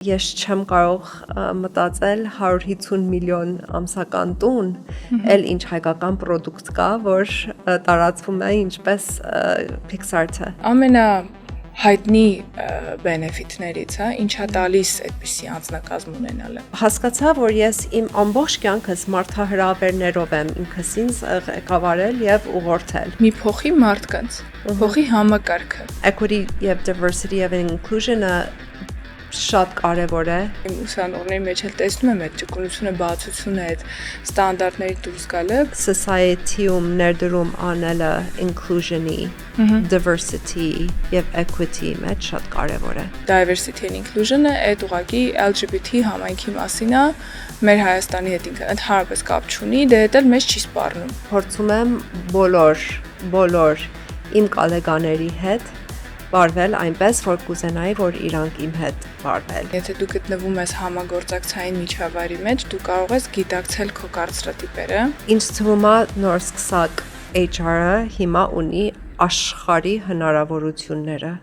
Ես չեմ կարող մտածել 150 միլիոն ամսական տուն, էլ ինչ հայկական պրոդուկտ կա, որ տարածվում է ինչպես Pixar-ը։ Հայտնի բենեֆիթներից, ինչա տալիս այդպիսի անձնակազմ ունենալը։ Հասկացա, որ ես իմ ամբողջ կյանքս մարդահրավերներով եմ ինքս ինձ ղեկավարել եւ ուղղորդել։ Մի փոխի մարդկանց, փոխի համակարգը։ Equity եւ diversity and inclusion-ը շատ կարևոր է։ Իմ ուսանողների մեջ էլ տեսնում եմ այդ ճկունությունը, բացությունը, այդ ստանդարտների դուրս գալը։ Society-ում ներդրում անելը inclusion-ի, diversity եւ equity մեջ շատ կարևոր է։ Diversity and inclusion-ը այդ ուղղակի LGBT համայնքի մասին է, մեր Հայաստանի հետ ինքը ընդհանրապես կապ չունի, դե դա էլ մեզ չի սպառնում։ Փորձում եմ բոլոր իմ կոլեգաների հետ վարվել այնպես, որ կուզենայի, որ իրանք իմ հետ վարվել։ Եթե դու գտնվում ես համագործակցային միջավայրի մեջ, դու կարող ես գիտակցել քո կարծրատիպերը։ Ինչ թվում է նոր սկսակ HR-ը հիմա ունի աշխարհի հնարավորությունները։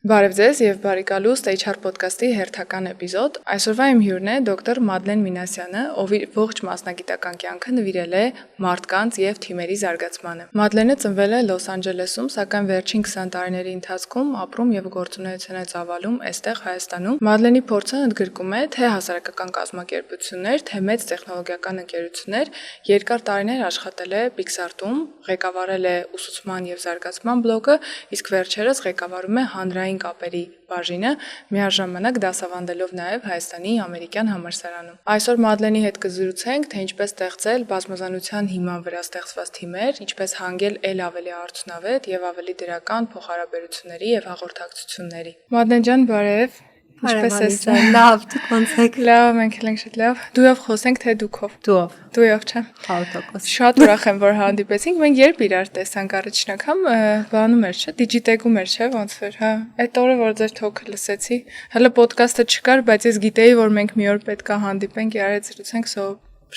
Բարև ձեզ եւ բարի գալուստ HR podcast-ի հերթական էպիզոդ։ Այսօրվա իմ հյուրն է դոկտոր Մադլեն Մինասյանը, ով իր ողջ մասնագիտական կյանքը նվիրել է մարդկանց եւ թիմերի զարգացմանը։ Մադլենը ծնվել է Լոս Անջելեսում, սակայն վերջին 20 տարիների ընթացքում ապրում եւ գործունեություն է ծավալում այստեղ Հայաստանում։ Մադլենի փորձը ընդգրկում է թե հասարակական կազմակերպություններ, թե մեծ տեխնոլոգիական ընկերություններ, երկար տարիներ աշխատել է Pixar-ում, ղեկավարել է ուսուցման եւ զարգացման բլոկը, իսկ վերջերս ղեկավարում է հանրային կապերի բաժինը, միաժամանակ դասավանդելով նաև Հայաստանի ամերիկյան համալսարանում։ Այսօր Մադլենի հետ կզրուցենք, թե ինչպես ստեղծել բազմազանության հիման վրա ստեղծված թիմեր, ինչպես հանգել ել ավելի արդյունավետ եւ ավելի դրական փոխհարաբերությունների եւ հաղորդակցությունների։ Մադլեն ջան, բարև։ Ինչպես ես լավ, դուք ոնց եք։ Լավ, մենք ենք շատ լավ։ Դուով խոսենք, թե դուքով։ Դուով չէ։ 100%։ Շատ ուրախ եմ, որ հանդիպեցինք։ Մենք երբ իրար տեսանք առաջին անգամ, բանում էր, չէ՞, Digitech-ում էր, չէ՞, ոնց էր, հա։ Այդ օրը որ ձեր թոքը լսեցի, հələ ոդկասթը չկար, բայց ես գիտեի, որ մենք մի օր պետք է հանդիպենք, իրար զրուցենք, սո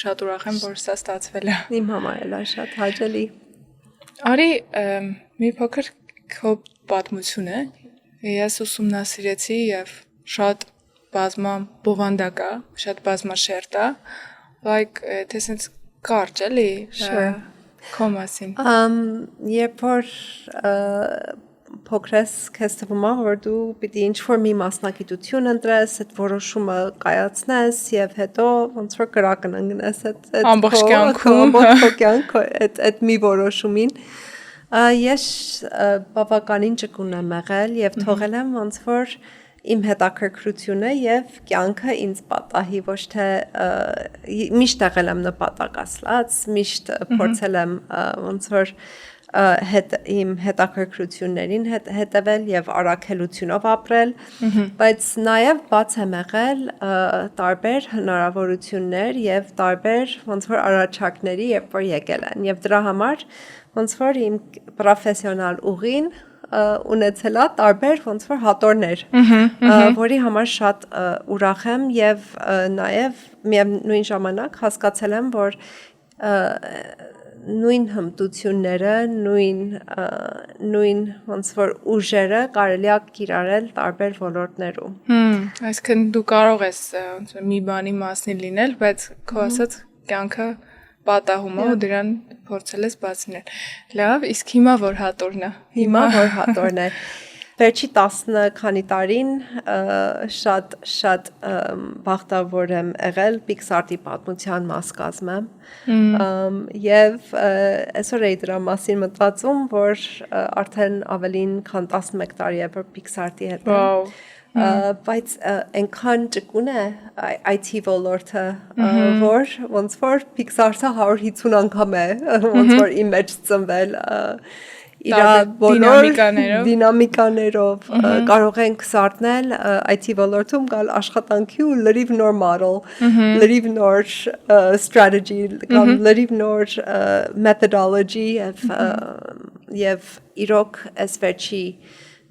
շատ ուրախ եմ, որ սա ստացվել է։ Իմ համար էլ է շատ հաճելի։ Արի, մի փոքր քո պատմությունը ես ուսումնասիրեցի եւ շատ բովանդակ է, շատ բազմաշերտ է, թե sense կարճ էլի, քո մասին։ Երբ որ փոքրես քեզ թվում է, որ դու պիտի ինչ-որ մի մասնագիտություն ընտրես, այդ որոշումը կայացնես եւ հետո ոնց որ կրակն ընկնես այդ ամբողջ կյանքում այդ մի որոշումին։ Ես բավականին ճկուն եմ եղել եւ թողել եմ ոնց որ իմ հետաքրքրությունը եւ կյանքը ինձ պատահի ոչ թե միշտ եղել եմ նպատակասլաց, միշտ փորձել եմ ոնց որ իմ հետաքրքրություններին հետևել եւ առաքելությունով ապրել, բայց նաեւ բաց եմ եղել տարբեր հնարավորություններ եւ տարբեր ոնց որ առաջարկների, երբ որ եկել են եւ դրա համար ոնց որ իմ պրոֆեսիոնալ ուղին ունեցել է տարբեր ոնց որ հատորներ, որի համար շատ ուրախ եմ եւ նաեւ նույն ժամանակ հասկացել եմ, որ նույն հմտությունները, նույն ոնց որ ուժերը կարելի է կիրառել տարբեր ոլորտներում։ Այսինքն դու կարող ես ոնց որ մի բանի մասնի լինել, բայց քո ասած կյանքը պատահում է ու դրան փորձել ես բացնել։ Լավ, իսկ հիմա որ հատորն է։ Հիմա որ հատորն է։ Վերջի 10 քանի տարին շատ բախտավոր եմ եղել Pixar-ի պատմության մաս կազմեմ։ Եվ այսօր էի դրա մասին մտածում, որ արդեն ավելին քան 11 տարի է որ Pixar-ի հետ եմ։ Բայց այնքան ճկուն է IT ոլորտը, որ ոնց որ Pixar-ը 150 անգամ է ոնց որ իմ մեջ ծնվել իր բոլոր դինամիկաներով կարող ենք սարդնել IT ոլորտում գալ աշխատանքի ու լրիվ նոր model, լրիվ նոր strategy, կամ լրիվ նոր methodology եւ իրոք այս վերջի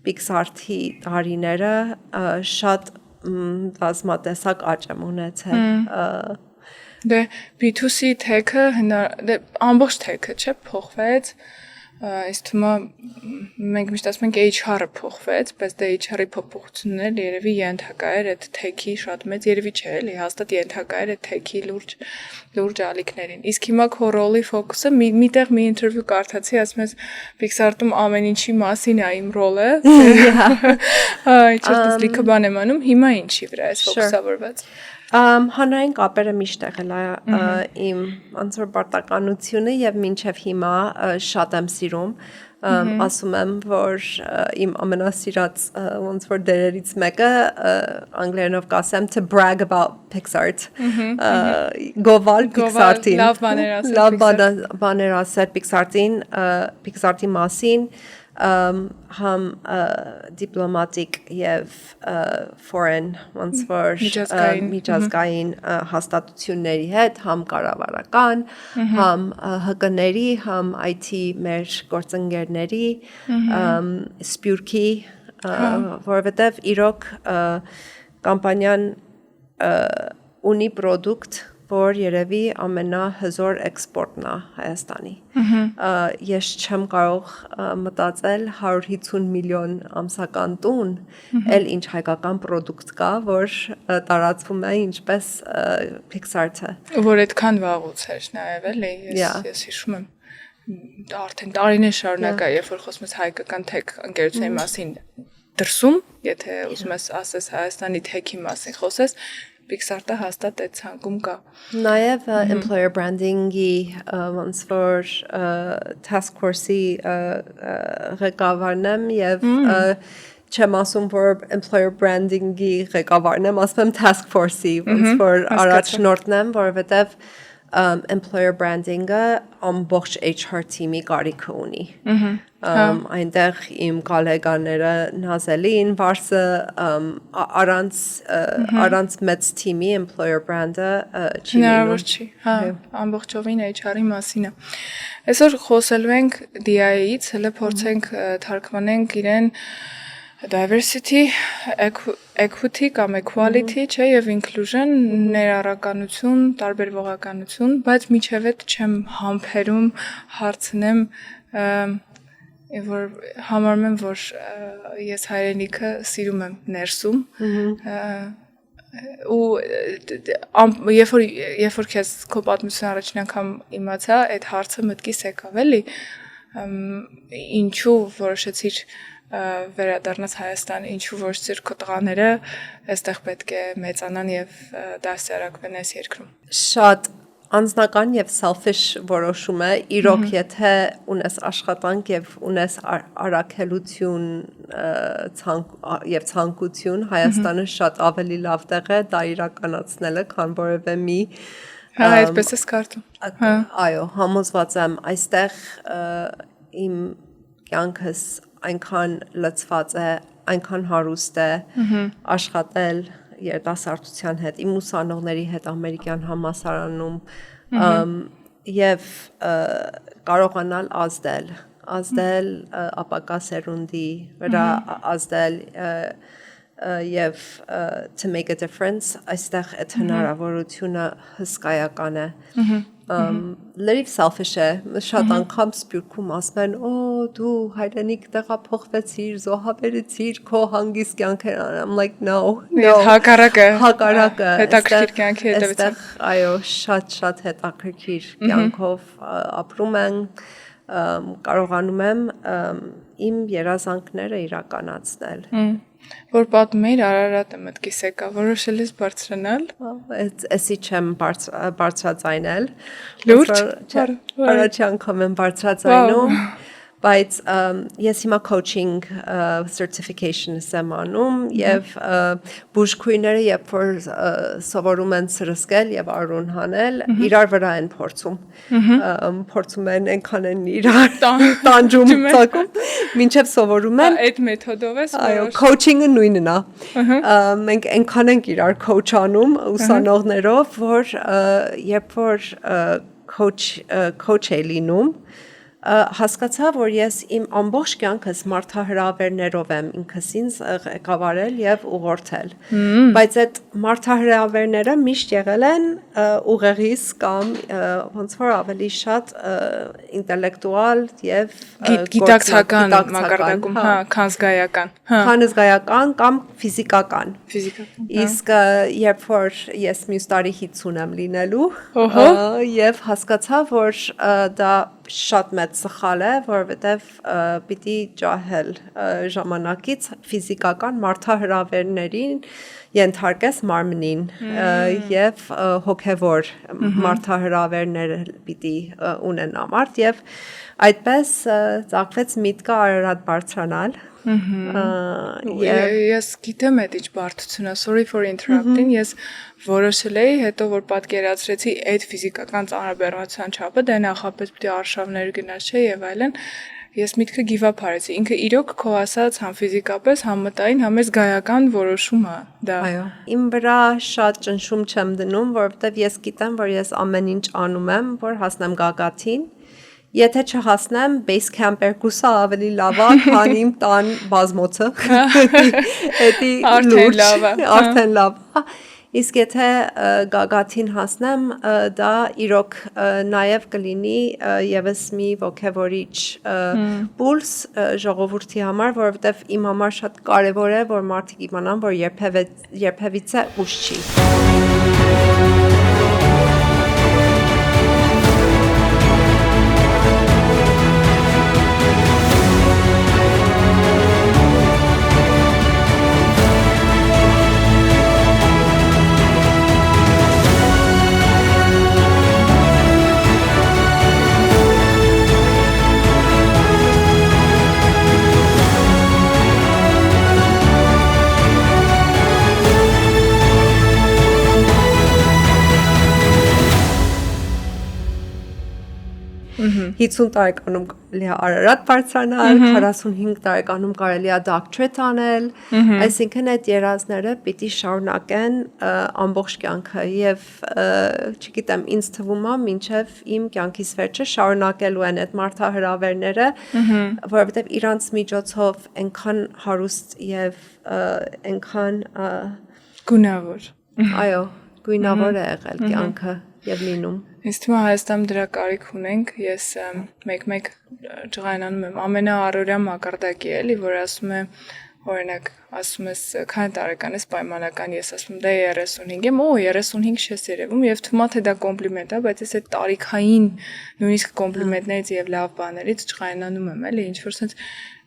Pixar-ի տարիները շատ բազմատեսակ աճ եմ ունեցել։ Դե B2C tech-ը ամբողջ tech-ը չէ փոխվեց Այս թվում է մենք միշտ ասում ենք HR-ը փոխվեց, բայց դա HR-ի փոփոխություններ երևի ենթակա էր այդ թեքի շատ մեծ, երևի չէ, էլի հաստատ ենթակա էր այդ թեքի լուրջ ալիքներին։ Իսկ հիմա քո ռոլի ֆոկուսը միտեղ մի ինտերվյու կարդացի, ասում ես Pixar-ում ամեն ինչի մասին է իմ ռոլը։ Իչպես լիքը բան եմ անում, հիմա ինչի վրա է ֆոկուսավորված։ Հանրային կապերը միշտ եղել է իմ ոնց որ պարտականությունը եւ մինչեւ հիմա շատ եմ սիրում ասում եմ որ իմ ամենասիրած ոնց որ դերերից մեկը անգլերենով կասեմ to brag about Pixar գովալ Pixar-ին լավ բաներ ասել Pixar-ի մասին համ դիպլոմատիկ եւ foreign ոնց որ միջազգային հաստատությունների հետ համ կառավարական համ ՀԿ-ների համ IT մեր գործընկերների սպյուրքի որովհետեւ իրոք կամպանիան ունի պրոդուկտ որ երևի ամենահզոր էքսպորտն է Հայաստանի։ Ես չեմ կարող մտածել 150 միլիոն ամսական տուն, էլ ինչ հայկական պրոդուկտ կա, որ տարածվում է ինչպես Pixar-ը։ Որ այդքան վաղուց էր նաև էլի, ես հիշում եմ արդեն տարիներ շարունակ է, երբ որ խոսում ես հայկական թեք ընկերությունների մասին դրսում, եթե ուզում ես ասես Հայաստանի թեքի մասին խոսես, Pixar-ը հաստատ այդ ցանկում կա։ Նաև employer branding-ի ոնց որ task force-ի ղեկավարն եմ եւ չեմ ասում որ employer branding-ի ղեկավարն եմ, ասում եմ task force-ի ոնց որ առաջնորդն եմ, որովհետեւ employer branding-ը ամբողջ HR թիմի կարիքը ունի։ Այնտեղ իմ գոլեգաները նազելին վարսը առանց մեծ թիմի employer brand-ը չի լինում։ Չի, հա, ամբողջովին HR-ի մասին է։ Այսօր խոսելու ենք DI-ից, հələ փորձենք թարգմանենք իրեն diversity, equity կամ equality, չէ, եւ inclusion, ներառականություն, տարբերվողականություն, բայց միջև այդ չեմ համբերում հարցնեմ, որ համարում եմ, որ ես հայրենիքը սիրում եմ ներսում, ու երբ որ քեզ քո պատմությունը առաջին անգամ իմացա, այդ հարցը մտքիս եկավ, էլի, ինչու որոշեցիր վերադառնաս Հայաստան, ինչու որոշեցիր քո տղաները այստեղ պետք է մեծանան եւ դասարակվեն այս երկրում։ Շատ անձնական եւ selfish որոշում է, իրոք եթե ունես աշխատանք եւ ունես առաքելություն եւ ցանկություն, Հայաստանը շատ ավելի լավ տեղ է դա իրականացնելը, քան որևէ մի այդպես է կարծում։ Այո, համոզված եմ, այստեղ իմ կյանքս այնքան լցված է, այնքան հարուստ է աշխատել երիտասարդության հետ, իմ ուսանողների հետ ամերիկյան համալսարանում եւ կարողանալ ազդել ապակա սերունդի վրա ազդել եւ to make a difference այստեղ այդ հնարավորությունը հսկայական է լրիվ selfish է շատ անգամ սպյուրքում ասում են դու հայրենիք տեղափոխվեցիր զոհաբերեցիր քո հանգիստ կյանքեր I'm like no հակառակը հետաքրքիր կյանքի հետևից այո շատ հետաքրքիր կյանքով ապրում են կարողանում եմ իմ երազանքները իրականացնել որ պատմում էիր Արարատը մտքիս եկա որոշել ես բարձրանալ էսի չեմ բարձրաձայնել լուրջ առաջի անգամ եմ բարձրաձայնում բայց ես հիմա coaching certification եմ անում եւ բուժքույրները երբ որ սովորում են սրսկել եւ արուն հանել իրար վրա են փորձում են այնքան են իրար տանջում ցակում մինչեւ սովորում են այդ մեթոդով է այո coaching-ը նույնն է մենք այնքան ենք իրար coach անում ուսանողներով որ երբ որ coach է լինում հասկացա, որ ես իմ ամբողջ կյանքս մարդահրավերներով եմ ինքս ինձ ղեկավարել եւ ուղղորդել։ Բայց այդ մարդահրավերները միշտ եղել են ուղեղիս կամ ոնց որ ավելի շատ ինտելեկտուալ եւ գիտակցական մակարդակում, քան զգայական։ Քան զգայական կամ ֆիզիկական։ Ֆիզիկական։ Իսկ երբ որ ես մյուս տարի 50 եմ լինելու, եւ հասկացա, որ դա շատ մեծ սխալ է, որովհետեւ պիտի ջահել ժամանակից ֆիզիկական մարդահրավերներին ենթարկես մարմնին եւ հոգեվոր մարդահրավերներ պիտի ունենա մարդ եւ այդպես ծագվեց միտքը Արարատ բարձրանալ Ես գիտեմ այդ ինչ բարդությունը, sorry for interrupting, ես որոշել էի հետո որ պատկերացրեցի այդ ֆիզիկական ծանրաբեռնության չափը, դա նախապես պիտի արշավներ գնաց չէ եւ այլն, ես միտքը give up արեցի, ինքը իրոք քո ասած համ ֆիզիկապես, համ մտային, համ զգայական որոշում է դա։ Այո, իմ վրա շատ ճնշում չեմ դնում, որովհետեւ ես գիտեմ, որ ես ամեն ինչ անում եմ, որ հասնեմ գագաթին։ Եթե չհասնեմ, base camp 2-ը ավելի լավ է, քան իմ տան բազմոցը։ Էդի արդեն լավ է։ Իսկ եթե գագաթին հասնեմ, դա իրոք նաև կլինի եւս մի ոգևորիչ պուլս ժողովրդի համար, որովհետև իմ համար շատ կարևոր է, որ մարդիկ իմանան, որ երբևիցե ուշ չի։ Հիցուն տարեկանում կարելի է Արարատ բարձրանալ, 45 տարեկանում կարելի է doctorate անել, այսինքն այդ երազները պիտի շարունակեն ամբողջ կյանքը եւ չգիտեմ, ինձ թվում է մինչեւ իմ կյանքիս վերջը շարունակելու են այդ մարդահրավերները, որովհետեւ իրանց միջոցով այնքան հարուստ եւ այնքան գունավոր։ Այո, գույնավոր է եղել կյանքը եւ լինում։ Ինձ թվում է Հայաստանում դրա կարիք ունենք, ես մեկ-մեկ ջղայնանում եմ ամենաառօրյա մակարդակի էլի, որ ասում է, օրինակ, ասում ես քանի տարեկան ես պայմանական, ես ասում եմ դա 35 եմ, 35 չես երևում եւ թվում է թե դա կոմպլիմենտ է, բայց ես այդ տարիքային նույնիսկ կոմպլիմենտներից եւ լավ բաներից ջղայնանում եմ, էլի, ինչ որ sense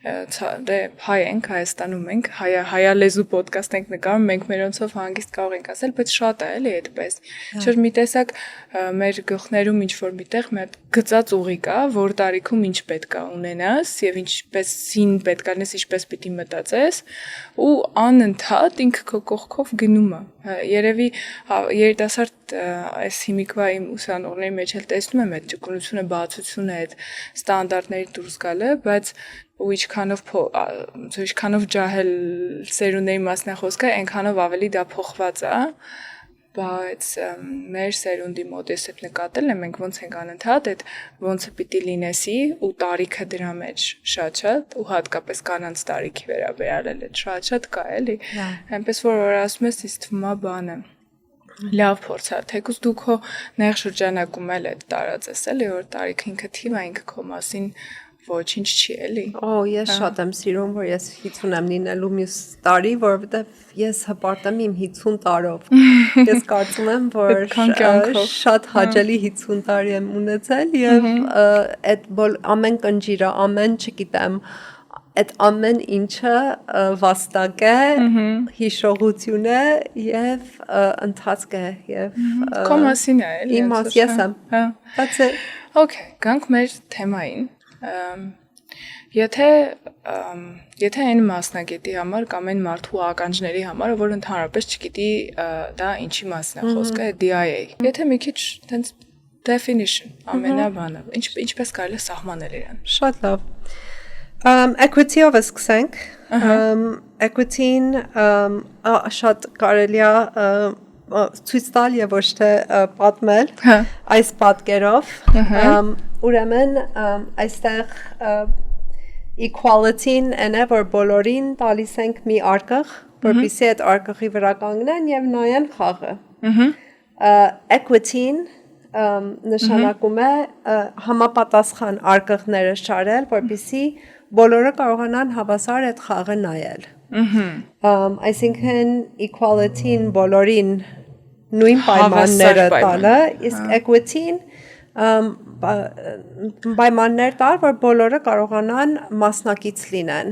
դե հայ ենք Հայաստանում ենք հայալեզու ոդկաստ ենք նկարում մենք մերոնցով հանգիստ կարող ենք ասել բայց շատ է էլի այդպես չէ՞ մի տեսակ մեր գլխներում ինչ որ միտեղ մի հատ գծած ուղի կա որ տարիքում ինչ պետք է ունենաս եւ ինչպեսին պետք է լինես ինչպես պիտի մտածես ու անընդհատ ինքը քո կողքով գնում է երևի երիտասարդ այս հիմիկվա իմ ուսանողների մեջ էլ տեսնում եմ այդ ճկունությունը բացությունը այդ ստանդարտների դուրս գալը բայց ու ինչքանով ջահել սերունդների մասնախոսքը այնքանով ավելի դա փոխված է բայց մեր սերունդի մոտ ես այդ նկատել եմ մենք ոնց ենք անընդհատ այդ ոնցը պիտի լինեսի ու տարիքը դրա մեջ շատ ու հատկապես կանանց տարիքի վերաբերյալ էլ շատ կա էլի այնպես որ ասում ես ինձ թվում է բանը լավ փորձ է թեկուզ դու քո նեղ շրջանակում էլ այդ տարածես էլի որ տարիքը ինքը թիվ է ինքը քո մասին ոչինչ չի էլի։ Ես շատ եմ սիրում, որ ես 50 եմ լինելու մյուս տարի, որովհետև ես հպարտեմ իմ 50 տարով։ Ես կարծում եմ, որ շատ հաճելի 50 տարի եմ ունեցել եւ այդ ամեն կնճիրը, ամեն, չգիտեմ, այդ ամեն ինչը վաստակ է, հիշողություն է եւ ընթացք է եւ քո մասին է էլի։ Իմ մաս ես եմ։ That's it։ Okay, գանք մեր թեմային։ Եթե այն մասնագետի համար կամ այն մարդու ականջների համար, որ ընդհանրապես չգիտի դա ինչի մասն է խոսքը, DIA։ Եթե մի քիչ տենց definition ամենաբանը, ինչպես կարելի է սահմանել իրան։ Շատ լավ։ Equity-ով սկսենք։ Equity-ն շատ կարելի է ցույց տալ եւ ոչ թե պատմել այս պատկերով ուրեմն այստեղ equality-ն այն է որ բոլորին տալիս ենք մի արկղ որպեսզի այդ արկղի վրա կանգնեն եւ նայեն խաղը equity-ն նշանակում է համապատասխան արկղները շարել որպեսզի բոլորը կարողանան հավասար այդ խաղը նայել այսինքն equality-ն բոլորին նույն պայմանները տալը իսկ equity-ն պայմաններ տալ որ բոլորը կարողանան մասնակից լինեն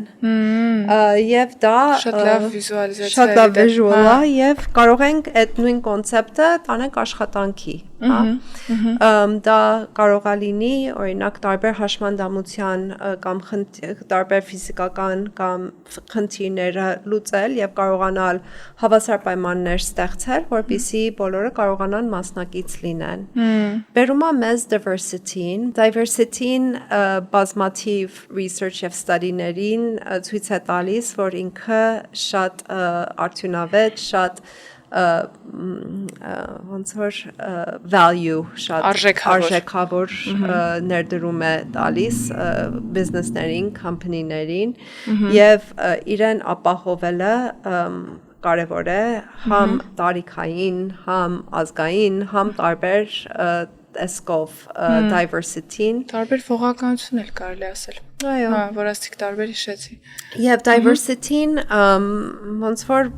եւ դա շատ լավ վիզուալիզացիա շատ լավ վիժուալ է եւ կարող ենք այդ նույն կոնցեպտը տանենք աշխատանքի դա կարող է լինի օրինակ տարբեր հաշմանդամության կամ տարբեր ֆիզիկական կամ խնդիրները լուծել եւ կարողանալ հավասար պայմաններ ստեղծել որպեսզի բոլորը կարողանան մասնակից լինեն բերումա մեզ diversity-ին բազմաթիվ research եւ study-ներին ցույց է տալիս որ ինքը շատ արդյունավետ շատ ոնց որ value շատ արժեքավոր ներդրում է տալիս բիզնեսներին, կամփանիներին եւ իրեն ապահովելը կարեւոր է համ տարիքային, համ ազգային, համ տարբեր տեսքով diversity-ին տարբեր փոխականություն էլ կարելի ասել այո որ ասիկ տարբեր հիշեցի եւ diversity-ին ոնց որ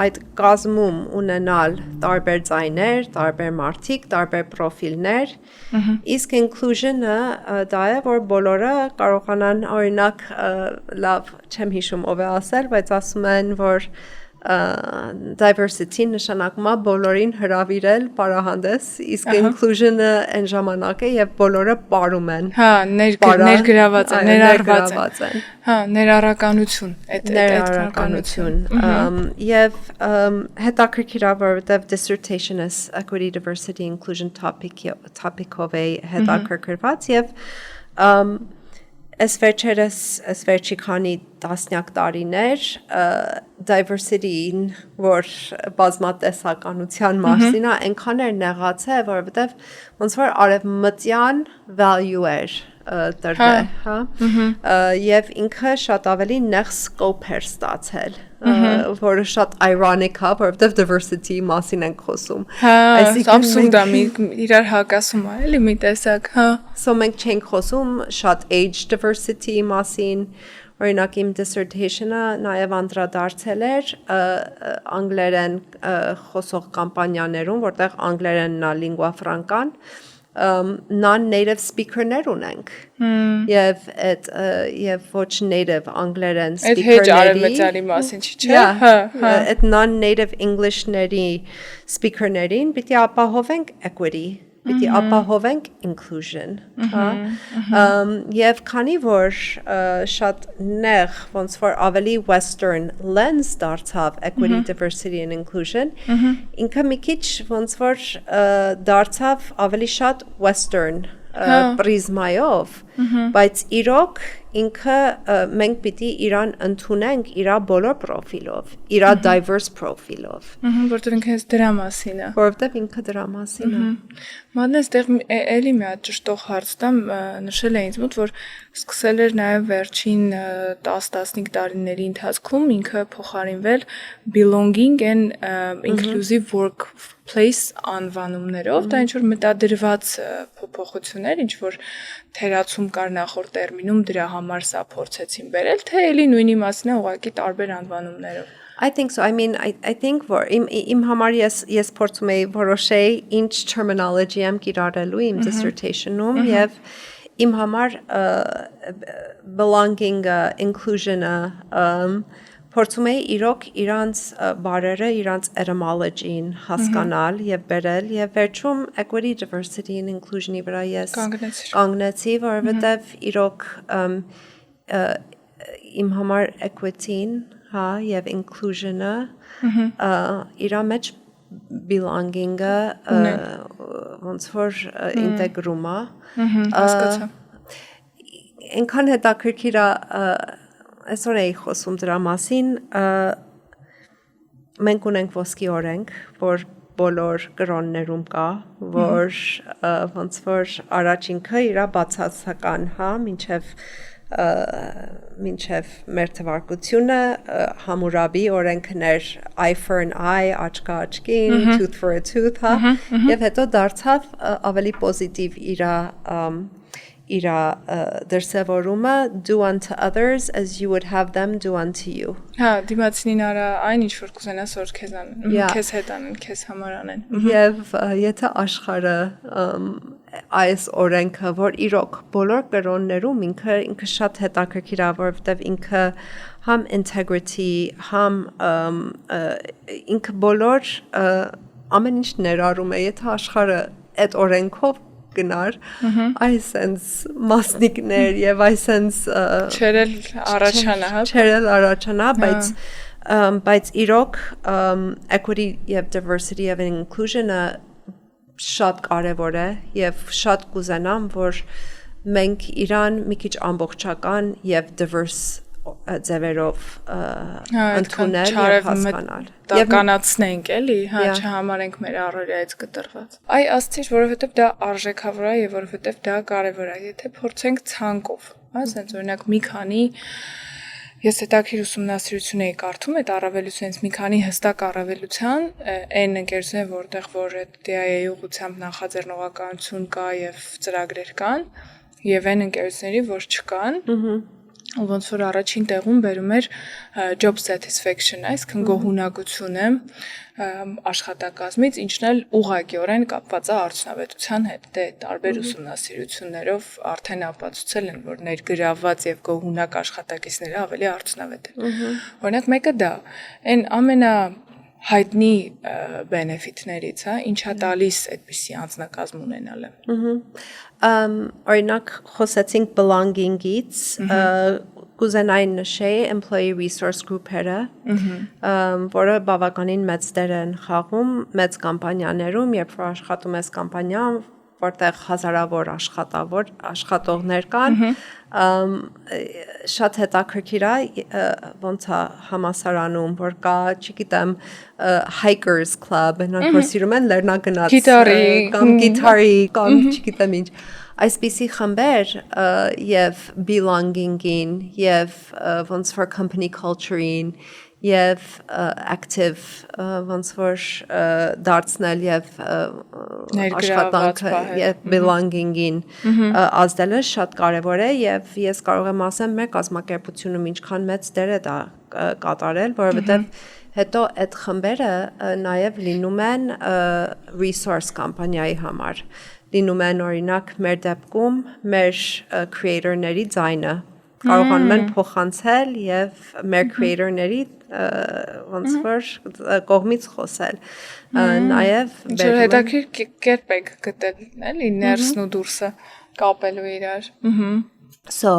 այդ կազմում ունենալ տարբեր ձայներ, տարբեր մարդիկ, տարբեր պրոֆիլներ իսկ inclusion-ը դա է որ բոլորը կարողանան օրինակ լավ չեմ հիշում ով է ասել բայց ասում են որ diversity նշանակում է բոլորին հրավիրել պարահանդես իսկ inclusion-ը այն ժամանակ է եւ բոլորը ապարում են ներգրաված են ներառված են ներառականություն ներառականություն եւ հետաքրքիր է որովհետեւ dissertation is equity diversity inclusion topic-ով է հետաքրքրված եւ Այս վերջի քանի տասնյակ տարիներ diversity-ին, որ բազմատեսականության մասին է, այնքան էր նեղացել, որովհետև ոնց որ արևմտյան value էր տրվել, հա, եւ ինքը շատ ավելի նեղ scope էր ստացել, որը շատ ironic է, որովհետև diversity մասին ենք խոսում։ Absolute իրար հակասում է, էլի մի տեսակ, հա։ So մենք չենք խոսում շատ age diversity մասին, օրինակ իմ dissertation-ը նաև անդրադարձել էր անգլերեն խոսող կամպանիաներում, որտեղ անգլերենն է lingua franca-ն, non-native speaker-ներ ունենք եւ ոչ native անգլերեն speaker-ների այդ հեչ արևմտյալի մասին չի, չէ՞։ Այդ non-native English-ների speaker-ներին պիտի ապահովենք equity պիտի ապահովենք inclusion, եւ քանի որ շատ նեղ ոնց որ ավելի western lens դարձավ equity diversity and inclusion ինքը մի քիչ ոնց որ դարձավ ավելի շատ western պրիզմայով բայց իրոք ինքը մենք պիտի իրան ընդունենք իրա բոլոր պրոֆիլով, իրա diverse պրոֆիլով։ Որտեղ ինքը դրա մասին է։ Որտեղ ինքը դրա մասին է։ Մանես դեռ էլի մի հատ ճշտող հարց տամ, նշել է ինձ մոտ, որ սկսել էր նաև վերջին 10-15 տարիների ընթացքում ինքը փոխարինվել belonging and inclusive workplace անվանումներով, դա ինչ որ մտադրված փոփոխություններ, ինչ որ թերացում կար նախորդ տերմինում դրա համար սա փորձեցին բերել, թե էլի նույնի մասին է ուղղակի տարբեր անվանումներով։ I think so. I mean, I think for im hamar yes փորձում էի որոշեի ինչ terminology եմ կիրառելու իմ dissertation-ում եւ իմ համար belonging inclusion-ը փորձում էի իրոք իրանց բարերը, իրանց etymology-ին հասկանալ եւ բերել եւ վերջում equity diversity and inclusion-ի վրա ես կանգնեցի, որովհետեւ իրոք իմ համար equity-ն հա եւ inclusion-ը իրա մեջ belonging-ը ոնց որ ինտեգրում է հասկացա այնքան հետաքրքիր է այսօր էի խոսում դրա մասին մենք ունենք ոսկի օրենք որ բոլոր կրոններում կա, որ ոնց որ առաջինքը իր բացասական, հա, մինչև մեր թվարկությունը Համուրաբի օրենքներ eye for an eye, աչքա աչքին, tooth for a tooth, հա, եւ հետո դարձավ ավելի պոզիտիվ իր դրսևորումը do unto others as you would have them do unto you. Հա, դիմացինին արա այն ինչ որ կուզենաս որ քեզ հետ անեն, քեզ համար անեն։ Եվ եթե աշխարհը այս օրենքը, որ իրոք բոլոր կրոններում ինքը շատ հետաքրքիր է, որովհետև ինքը համ integrity, համ ինքը բոլոր ամեն ինչ ներառում է, եթե աշխարհը այդ օրենքով գնար, այսենց մասնիկներ եւ այսենց չերել առաջանա, բայց իրոք equity եւ diversity եւ inclusion-ը շատ կարևոր է եւ շատ կուզենամ, որ մենք իրան մի քիչ ամբողջական եւ diverse ձևերով ընդունել եւ հասկանալ։ Տականացնենք էլի, հա, չհամարենք մեր առօրյայից կտրված։ Այ աստիճ, որովհետեւ դա արժեքավոր է եւ որովհետեւ դա կարեւոր է, եթե փորձենք ցանկով, հա, ասենց օրինակ մի քանի Ես հետաքրքիր ուսումնասիրություն էի կարդում, այդ առավելությունից մի քանի հստակ առավելության, այն ընկերությունները, որտեղ որ DIA-ի ուղղությամբ նախաձեռնողականություն կա եւ ծրագրեր կան, եւ այն ընկերությունների, որ չկան, ոնց որ առաջին տեղում բերում էր job satisfaction, այսինքն գոհունակությունը աշխատակազմից, ինչն էլ ուղղակիորեն կապված է արդյունավետության հետ։ Դե տարբեր ուսումնասիրություններով արդեն ապացուցել են, որ ներգրավված եւ գոհունակ աշխատակիցները ավելի արդյունավետ են։ Օրինակ մեկը դա, այն ամենահայտնի benefit-ներից, հա, ինչա տալիս այդպիսի անձնակազմ ունենալը։ Օրինակ խոսեցինք belonging-ից, կուզենային նշեի employee resource group-երը, որը բավականին մեծ դեր են խաղում մեծ կամպանիաներում, երբ որ աշխատում ես կամպանիայում, որտեղ հազարավոր աշխատողներ կան, շատ հետաքրքիր է, ոնց է համասարանում, որ կա, չգիտեմ, hikers club, նրանք որ սիրում են լեռնագնաց կամ գիտարի կամ չգիտեմ ինչ, այսպիսի խմբեր եւ belonging-ին եւ ոնց որ company culture-ին եւ active ոնց որ դարձնել եւ աշխատանքը եւ belonging-ին ազդելը շատ կարեւոր է եւ ես կարող եմ ասեմ մեր կազմակերպությունում ինչքան մեծ դեր է դա կատարել, որովհետեւ հետո այդ խմբերը նաեւ լինում են resource կամպանիայի համար, լինում են օրինակ մեր դեպքում մեր creator-ների ձայնը կարողանում են փոխանցել եւ մեր creator-ների ոնց որ կողմից խոսել նաեւ հետաքրքիր կերպ եք գտել էլի ներսն ու դուրսը կապելու իրար so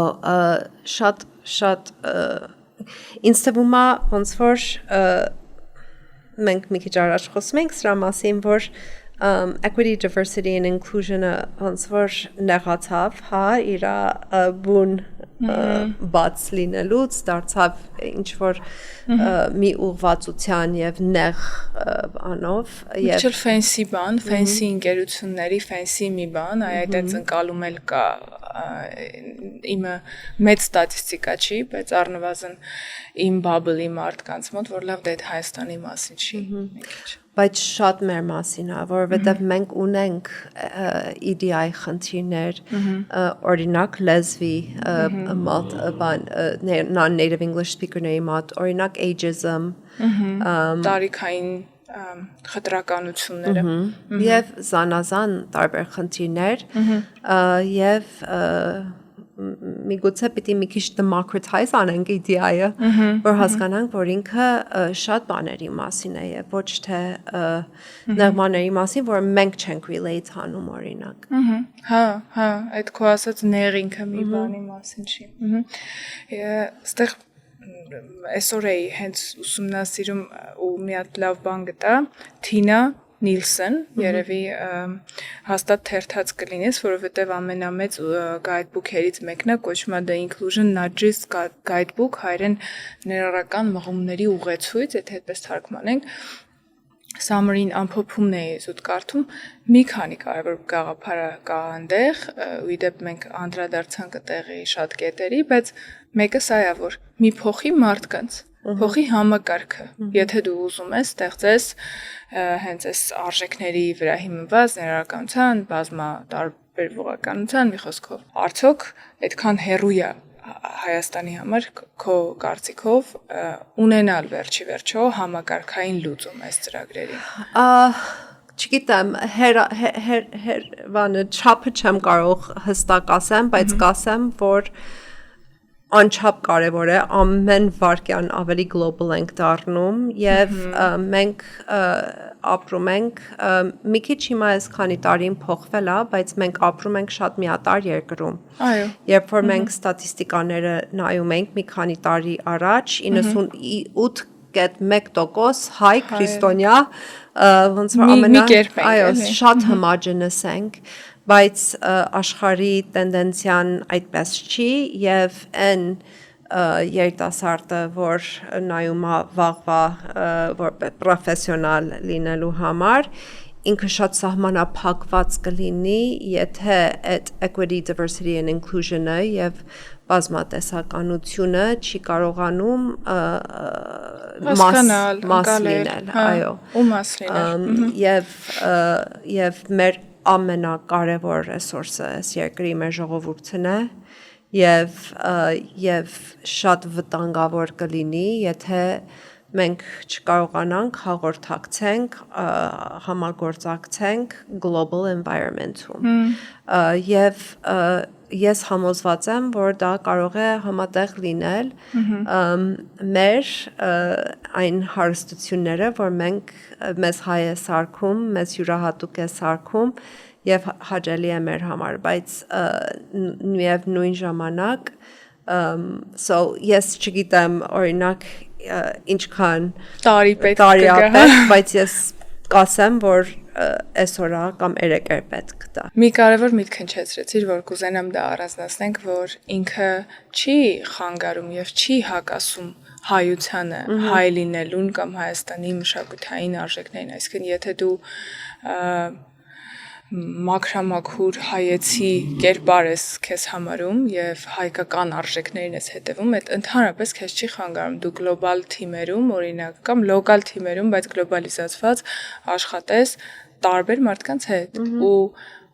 շատ ինձ թվում է ոնց որ մենք մի քիչ առաջ խոսում ենք սրա մասին որ equity, diversity and inclusion-ը ոնց որ նեղացավ, հա, իր բուն բաց լինելուց դարձավ ինչ որ մի ուղղվածության եւ նեղ անով եւ fancy բան, fancy ընկերությունների fancy մի բան, այդ ընկալում էլ կա իմը մեծ ստատիստիկա չի, բայց առնվազն իմ bubble-ի մարդկանց մոտ, որ լավ դա այդ Հայաստանի մասին չի, մի քիչ բայց շատ մեր մասին է, որովհետև մենք ունենք EDI խնդիրներ, օրինակ լեզվի non-native English speaker-ների մոտ, օրինակ ageism, տարիքային խտրականությունները եւ զանազան տարբեր խնդիրներ եւ միգուցե պիտի մի քիչ democratize անենք EDI-ը, որ հասկանանք, որ ինքը շատ բաների մասին է եւ ոչ թե նեղմաների մասին, որ մենք չենք relate անում օրինակ։ Հա, այդ քո ասած նեղ ինքը մի բանի մասին չի։ Այստեղ այսօր էի հենց ուսումնասիրում ու մի հատ լավ բան գտա, Թինա Նիլսեն, երևի հաստատ թերթած կլինես, որովհետև ամենամեծ գայդբուքերից մեկն է, կոչվում է The Inclusion Nudges Guidebook, հայերեն ներառական մղումների ուղեցույց, եթե այդպես թարգմանենք, Summer-ին ամփոփումն էի զուտ կարդում, մի քանի կարևոր գաղափար կա այնտեղ, ու իդեպ մենք անդրադարձանք այդտեղի շատ կետերի, բայց մեկը սա է, որ մի փոխի մարդկանց, փոխի համակարգը, եթե դու ուզում ես ստեղծես հենց այս արժեքների վրա հիմնված ներառականության, բազմատարբերողականության, մի խոսքով, արդյոք այդքան հեռու է Հայաստանի համար քո կարծիքով ունենալ վերջի վերջո համակարգային լուծում այս ծրագրերի։ Չգիտեմ, բանը չափը չեմ կարող հստակ ասեմ, բայց կասեմ, որ անչափ կարևոր է ամեն վարքյան ավելի գլոբալ ենք դառնում եւ մենք ապրում ենք մի քիչ հիմա այս քանի տարին փոխվել է, բայց մենք ապրում ենք շատ միատարր երկրում։ Այո։ Երբ որ մենք ստատիստիկաները նայում ենք մի քանի տարի առաջ 98.1% հայ քրիստոնյա ոնց որ այո, շատ homogeneous ենք, բայց աշխարհի տենդենցիան այդպես չի եւ այն երիտասարդը, որ նայում է վաղվա որ պրոֆեսիոնալ լինելու համար, ինքը շատ սահմանափակված կլինի, եթե այդ equity, diversity and inclusion-ը եւ բազմատեսականությունը չի կարողանում մաս լինել, այո, ու մաս լինել, եւ մեր ամենակարևոր ռեսուրսը այս երկրի մեր ժողովուրդն է եւ շատ վտանգավոր կլինի, եթե մենք չկարողանանք հաղորդակցենք, համագործակցենք global environment-ում։ Եվ ես համոզված եմ, որ դա կարող է համատեղ լինել մեր այն հարստությունները, որ մենք մեզ հայ է սարքում, մեզ յուրահատուկ է սարքում եւ հաճելի է մեր համար, բայց նույն ժամանակ ես չգիտեմ օրինակ ինչքան տարի պետք բայց ես կասեմ, որ այսօրա կամ երեկ պետք դա։ Մի կարևոր միտք հնչեցրեցիր, որ կուզենամ դա առանձնացնենք, որ ինքը չի խանգարում եւ չի հակասում հայությանը, հայ լինելուն կամ Հայաստանի մշակութային արժեքներին, այսինքն եթե դու մաքրամաքուր հայեցի կերպար ես քեզ համարում եւ հայկական արժեքներին ես հետևում, այդ ընդհանրապես քեզ չի խանգարում դու գլոբալ թիմերում, օրինակ, կամ լոկալ թիմերում, բայց գլոբալիզացված աշխատես տարբեր մարդկանց հետ ու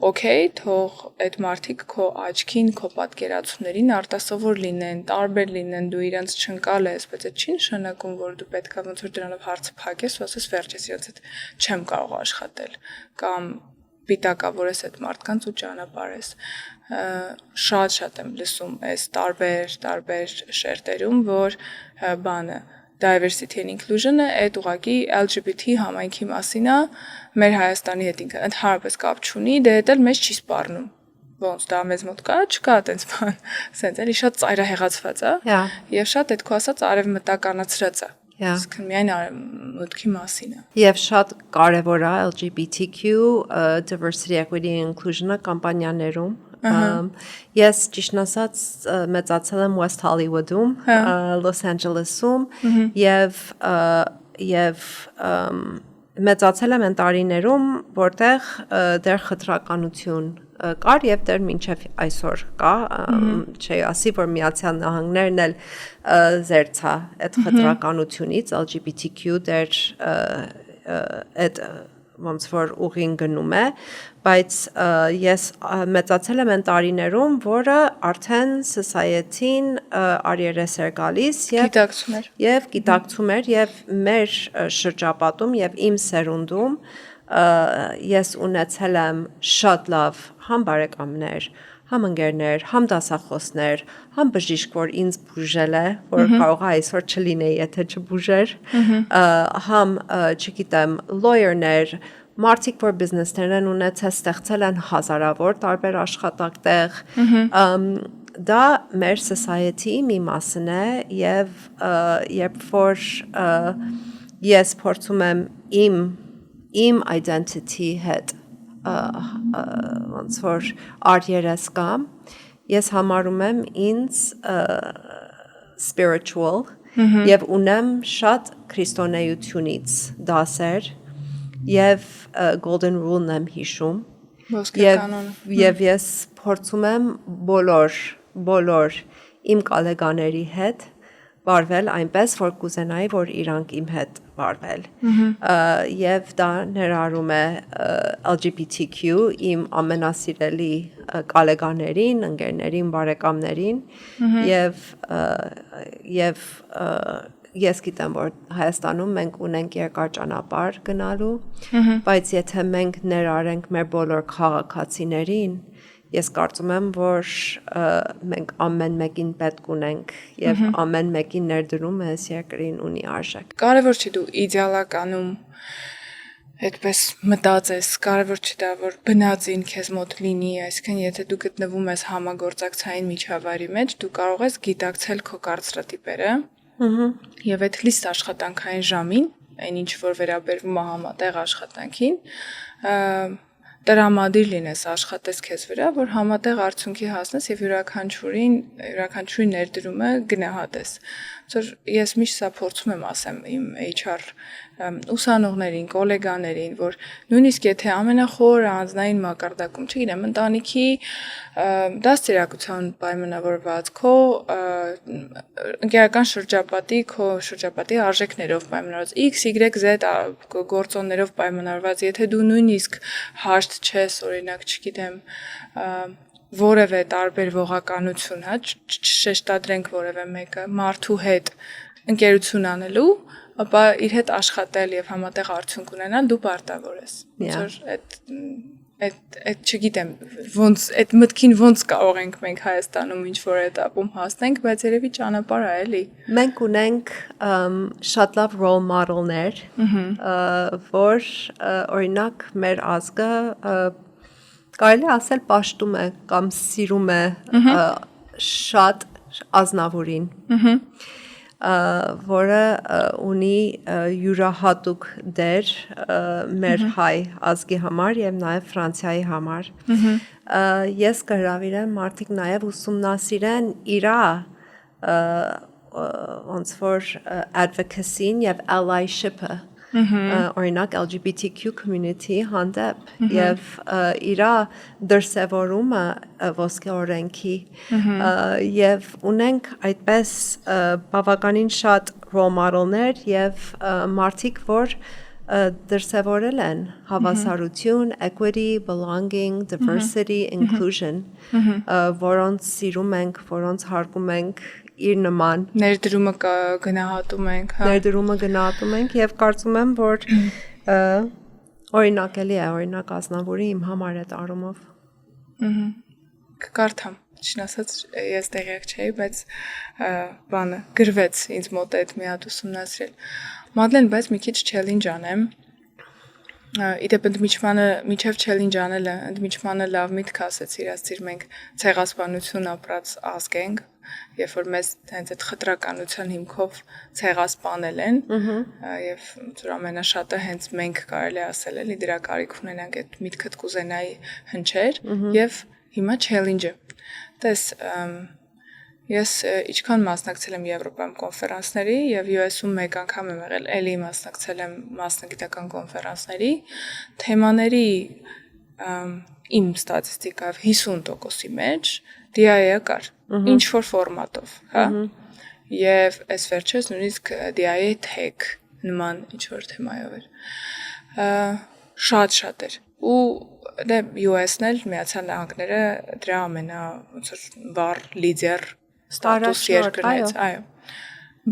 օքեյ, թող այդ մարդիկ քո աչքին, քո պատկերացումներին արտասովոր լինեն, տարբեր լինեն, դու իրանց չընկալ ես, բայց այդ չի նշանակում, որ դու պետքա ոնց որ դրանով հարցը փակես ու ասես վերջես իրենց հետ չեմ կարող աշխատել կամ պիտակավորես այդ մարդկանց ու ճանապարհես։ Շատ եմ լսում այս տարբեր շերտերում, որ բանը diversity and inclusion-ը այդ ուղղակի LGBT համայնքի մասին է, մեր Հայաստանի հետ ինքը ընդհանրապես կապ չունի, դե դա էլ մեզ չի սպառնում։ Ոնց դա մեզ մոտ կա, չկա այդպես բան։ Սենց էլի շատ ծայրահեղացված է։ Եվ շատ այդ քո ասած արևմտականացրած է։ Իսկն միայն մտքի մասին է։ Եվ շատ կարևոր է LGBTQ diversity, equity and inclusion-ը կամպանիաներում։ Ես ճիշտ ասած մեծացել եմ West Hollywood-ում, Los Angeles-ում եւ մեծացել եմ այն տարիներում, որտեղ դեռ խտրականություն կար եւ դեռ մինչեւ այսօր կա, չի ասի, որ Միացյալ Նահանգներն էլ զերծա այդ խտրականությունից, LGBTQ դեռ այդ ոնց որ ուղին գնում է, բայց ես մեծացել եմ այն տարիներում, որը արդեն society-ին արիերես էր գալիս եւ գիտակցում էր եւ մեր շրջապատում եւ իմ սերունդում ես ունեցել եմ շատ լավ համ բարեկամներ, համ ընկերներ, համ դասախոսներ, համ բժիշկ, որ ինձ բուժել է, որ կարող է այսօր չլինեի, եթե չբուժեր, համ, չգիտեմ, lawyer-ներ, մարդիկ, որ բիզնեսներ են ունեցել, ստեղծել են հազարավոր տարբեր աշխատատեղ, դա մեր society-ի մի մասն է եւ երբ որ ես փորձում եմ իմ identity հետ ոնց որ արիերես կամ ես համարում եմ ինձ spiritual եւ ունեմ շատ քրիստոնեությունից դասեր եւ golden rule-ն եմ հիշում Ոսկե կանոնը։ եւ ես փորձում եմ բոլոր իմ կոլեգաների հետ վարվել այնպես, որ կուզենայի, որ իրանք իմ հետ վարվել։ Եվ դա ներառում է LGBTQ իմ ամենասիրելի կոլեգաներին, ընկերներին, բարեկամներին եւ ես գիտեմ, որ Հայաստանում մենք ունենք երկար ճանապարհ գնալու, բայց եթե մենք ներառենք մեր բոլոր քաղաքացիներին, ես կարծում եմ, որ մենք ամեն մեկին պետք ունենք եւ ամեն մեկին ներդրումը այս երկրին ունի արժեք։ Կարևոր չի դու իդեալականում այդպես մտածես, կարևոր չի դա, որ բնածին քեզ մոտ լինի, այսինքն եթե դու գտնվում ես համագործակցային միջավայրի մեջ, դու կարող ես գիտակցել քո կարծրատիպերը եւ այդ լիստ աշխատանքային ժամին, այն ինչ որ վերաբերվում է համատեղ աշխատանքին, տրամադիր լինես, աշխատես քեզ վրա, որ համատեղ արդյունքի հասնես եւ յուրաքանչյուրի ներդրումը գնահատես։ Որ ես միշտ սա փորձում եմ ասեմ իմ HR ուսանողներին, գոլեգաներին, որ նույնիսկ եթե ամենախորը անձնային մակարդակում, չգիտեմ, ընտանիքի դաստիարակության պայմանավորված քո ընկերական շրջապատի արժեքներով պայմանավորված X, Y, Z գործոններով պայմանավորված, եթե դու նույնիսկ հաշտ չես, օրինակ, չգիտեմ, որևէ տարբերվողականություն, հա, չշեշտադրենք որևէ մեկը մարդու հետ ընկերություն անելու, ապա իր հետ աշխատել եւ համատեղ արդյունք ունենալ դու պարտավոր ես։ Որ այդ չգիտեմ, ոնց այդ մտքին ոնց կարող ենք մենք Հայաստանում ինչ որ этаպում հասնենք, բայց երևի ճանապարհ է, էլի։ Մենք ունենք շատ լավ role model-ներ, որ օրինակ մեր ազգը կարելի ասել պաշտում է կամ սիրում է շատ Ազնավուրին, որը ունի յուրահատուկ դեր մեր հայ ազգի համար եւ նաեւ Ֆրանսիայի համար։ Ես կհրավիրեմ մարդիկ նաեւ ուսումնասիրեն իրա ոնց որ advocacy-ն եւ allyship-ը օրինակ LGBTQ community հանդեպ եւ իրա դրսևորումը ոսկե օրենքի եւ ունենք այդպես բավականին շատ role model-ներ եւ մարդիկ, որ դրսևորել են հավասարություն, equity, belonging, diversity, inclusion, որոնց սիրում ենք, որոնց հարգում ենք իր նման ներդրումը գնահատում ենք, հա։ Ներդրումը գնահատում ենք եւ կարծում եմ, որ օրինակելի է, օրինակ Ազնավուրի իմ համար այդ առումով։ Կկարդամ, ճիշտ ասած, ես տեղյակ չէի, բայց բանը գրվեց ինձ մոտ այդ մի հատ ուսումնասիրել։ Մադլեն, բայց մի քիչ challenge անեմ։ Իդեպ միջև challenge անելը, ընդմիջմանը լավ միտք ասեցիր, ասիր մենք ցեղասպանություն ապրած ազգ ենք, երբ որ մեզ հենց այդ խտրականության հիմքով ցեղասպանել են, եւ որ ամենաշատը հենց մենք կարելի ասել էլի դրա կարիք ունենանք այդ միտքդ կուզենայի հնչեր, եւ հիմա challenge-ը։ Տես ես ինչքան մասնակցել եմ Եվրոպայում կոնֆերանսների եւ US-ում մեկ անգամ եմ եղել, էլի մասնակցել եմ մասնագիտական կոնֆերանսների, թեմաների իմ ստատիստիկայով 50%-ի մեջ DIA-ը կար, ինչ որ ֆորմատով, հա։ Եվ այս վերջերս նույնիսկ DIA tech նման ինչ որ թեմայով էր։ Շատ էր։ Ու դե US-ն էլ Միացյալ Նահանգները դրա ոնց որ բար լիդեր ստատուս երկրներից, այո։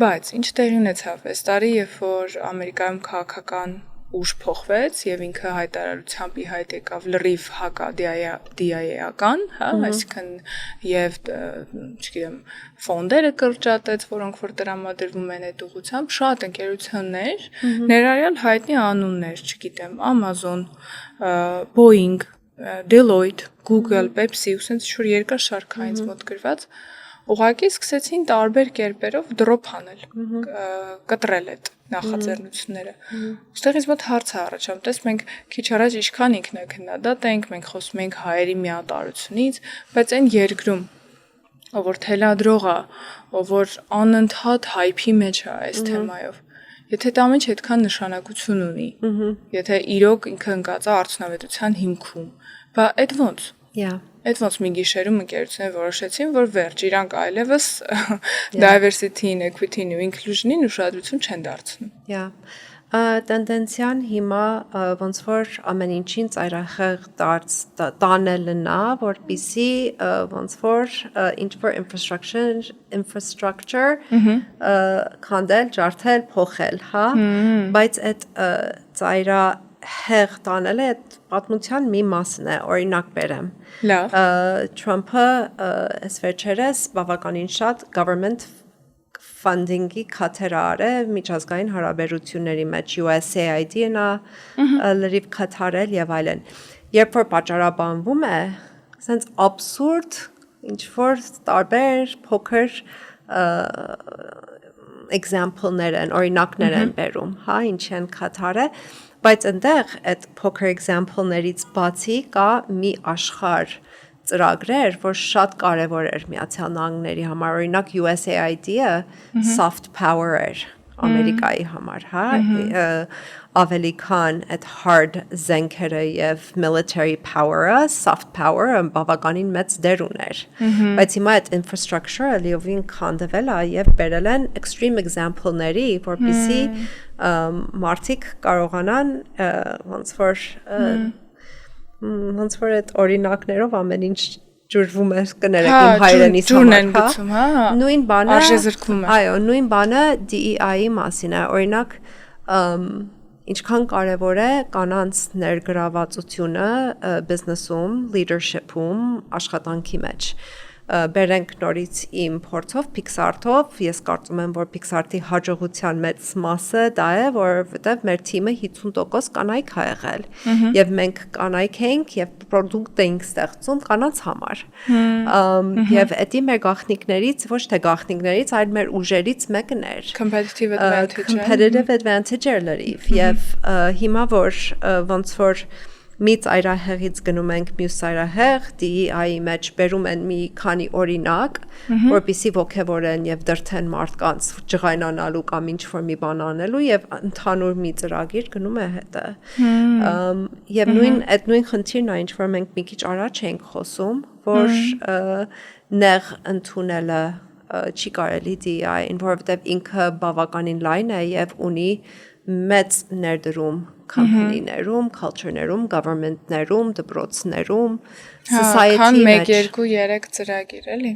Բայց ինչ տեղի ունեցավ այս տարի, երբ որ Ամերիկայում քաղաքական ուժ փոխվեց եւ ինքը հայտարարությամբ ի հայտ եկավ լրիվ հակա-DIA-ական, հա, այսինքն եւ չգիտեմ, ֆոնդերը կրճատեց, որոնք որ տրամադրվում են այդ ուղղությամբ, շատ ընկերություններ, ներառյալ հայտնի անուններ, չգիտեմ, Amazon, Boeing, Deloitte, Google, Pepsi, ուսենց ինչ-որ երկար շարք է ինձ մոտ գրված, ուղղակի սկսեցին տարբեր կերպերով դրոփ անել, կտրել այդ նախաձեռնությունները։ Ոստեղ ինձ մոտ հարց է առաջանում, տես մենք քիչ առաջ ինչքան ինքնաքննադատ ենք, մենք խոսում ենք հայերի միատարությունից, բայց այն երկրում, ով որ թելադրող է, ով որ անընդհատ հայփի մեջ է այս թեմայով, Եթե դա ամենը այդքան նշանակություն ունի, եթե իրոք ինքը ընկած է արդյունավետության հիմքում, բա այդ ոնց։ Այդ ոնց մի գիշերում ընկերությունները որոշեցին, որ վերջ իրանք այլևս diversity-ին, equity-ին ու inclusion-ին ուշադրություն չեն դարձնում։ Տենդենցիան հիմա ոնց որ ամեն ինչին ծայրահեղ տանելն է, որպեսզի ոնց որ ինչ որ infrastructure քանդել, ջարդել, փոխել, հա, բայց այդ ծայրահեղ տանելը այդ պատմության մի մասն է, օրինակ բերեմ։ Լավ։ Թրամփը այս վերջերս բավականին շատ government funding-ի քաթեր արել միջազգային հարաբերությունների մեջ USAID-ն լրիվ քաթարել եւ այլն։ Երբ որ պատճառաբանվում է, sense absurd ինչ որ տարբեր փոքր example-ներ են, օրինակներ են բերում, հա, ինչ են քաթարել, բայց այնտեղ այդ փոքր example-ներից բացի կա մի աշխարհ ծրագրեր, որ շատ կարևոր էր Միացյալ Նահանգների համար, օրինակ USAID-ը soft power էր Ամերիկայի համար, հա, ավելի քան այդ hard զենքերը եւ military power-ը, soft power-ը բավականին մեծ դեր ուներ։ Բայց հիմա այդ infrastructure-ը լիովին քանդվել է եւ բերել են extreme example-ների, որպեսզի մարդիկ կարողանան ոնց որ այդ օրինակներով ամեն ինչ ջուրվում է կներեք իմ հայրենիս համար, հա։ Նույն բանը, այո, նույն բանը DEI-ի մասին է, օրինակ ինչքան կարևոր է կանանց ներգրավվածությունը բիզնեսում, leadership-ում, աշխատանքի մեջ։ Բերենք նորից իմ փորձով Pixar-ով, ես կարծում եմ, որ Pixar-ի հաջողության մեծ մասը դա է, որովհետև մեր թիմը 50% կանայք ա եղել, եւ մենք կանայք ենք եւ պրոդուկտ ենք ստեղծում կանանց համար։ Եվ էդի մեր գաղտնիքներից, ոչ թե գաղտնիքներից, այլ մեր ուժերից մեկն էր։ Competitive advantage էր լրիվ, եւ հիմա որ ոնց որ մի ծայրահեղից գնում ենք մյուս ծայրահեղ, DEI-ի մեջ բերում են մի քանի օրինակ, որպեսզի ողջևորեն եւ դրթեն մարդկանց ջղայնանալու կամ ինչ որ մի բան անելու եւ ընդհանուր մի ծրագիր գնում է հետը։ Եվ նույն խնդիրն է, ինչ որ մենք մի քիչ առաջ ենք խոսում, որ նեղ ընդունելը չի կարելի DEI-ին, որովհետեւ ինքը բավականին լայն է եւ ունի մեծ ներդրում company-ներում, culture-ներում, government-ներում, դպրոցներում, society-ի մեջ։ Քան 1, 2, 3 ծրագիր, էլի։